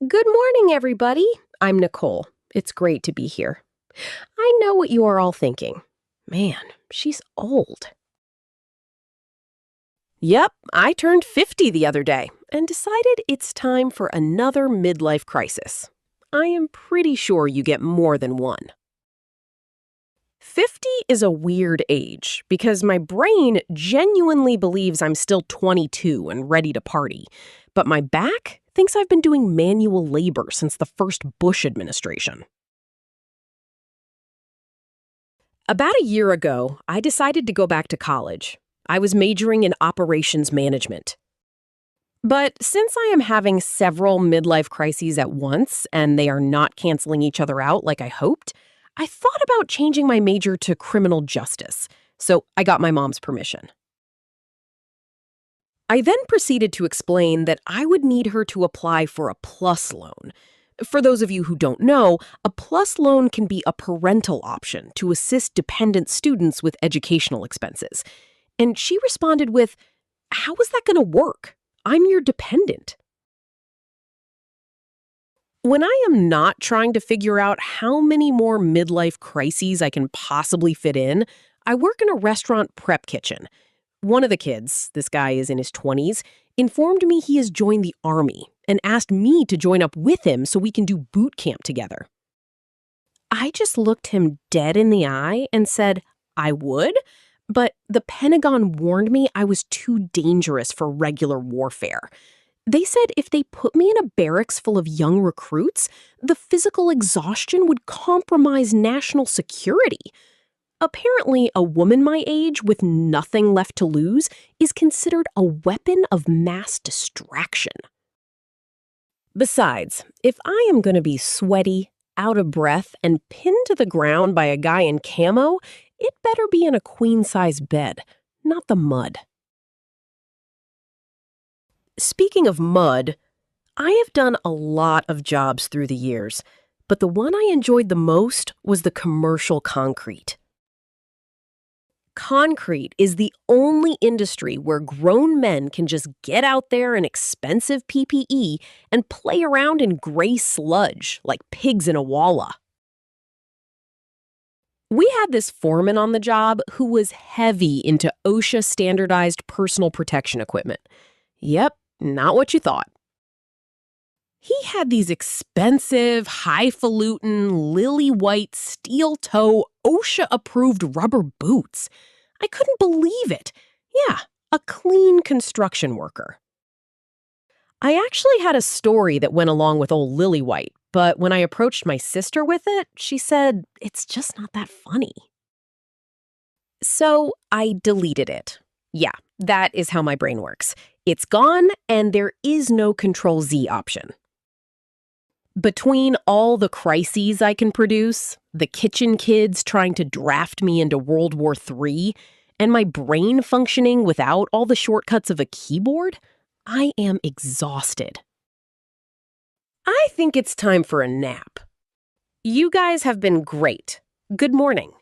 Good morning, everybody. I'm Nicole. It's great to be here. I know what you are all thinking. Man, she's old. Yep, I turned 50 the other day and decided it's time for another midlife crisis. I am pretty sure you get more than one. 50 is a weird age because my brain genuinely believes I'm still 22 and ready to party, but my back thinks I've been doing manual labor since the first Bush administration. About a year ago, I decided to go back to college. I was majoring in operations management. But since I am having several midlife crises at once and they are not canceling each other out like I hoped, I thought about changing my major to criminal justice. So I got my mom's permission. I then proceeded to explain that I would need her to apply for a PLUS loan. For those of you who don't know, a PLUS loan can be a parental option to assist dependent students with educational expenses. And she responded with, "How is that going to work? I'm your dependent." When I am not trying to figure out how many more midlife crises I can possibly fit in, I work in a restaurant prep kitchen. One of the kids, this guy is in his 20s, informed me he has joined the Army and asked me to join up with him so we can do boot camp together. I just looked him dead in the eye and said, I would, but the Pentagon warned me I was too dangerous for regular warfare. They said if they put me in a barracks full of young recruits, the physical exhaustion would compromise national security. Apparently, a woman my age with nothing left to lose is considered a weapon of mass distraction. Besides, if I am going to be sweaty, out of breath, and pinned to the ground by a guy in camo, it better be in a queen-size bed, not the mud. Speaking of mud, I have done a lot of jobs through the years, but the one I enjoyed the most was the commercial concrete. Concrete is the only industry where grown men can just get out there in expensive PPE and play around in gray sludge like pigs in a walla. We had this foreman on the job who was heavy into OSHA standardized personal protection equipment. Yep, not what you thought. He had these expensive, highfalutin, lily-white, steel-toe, OSHA-approved rubber boots. I couldn't believe it. Yeah, a clean construction worker. I actually had a story that went along with old Lily White, but when I approached my sister with it, she said, it's just not that funny. So I deleted it. Yeah, that is how my brain works. It's gone, and there is no Control-Z option. Between all the crises I can produce, the kitchen kids trying to draft me into World War III, and my brain functioning without all the shortcuts of a keyboard, I am exhausted. I think it's time for a nap. You guys have been great. Good morning.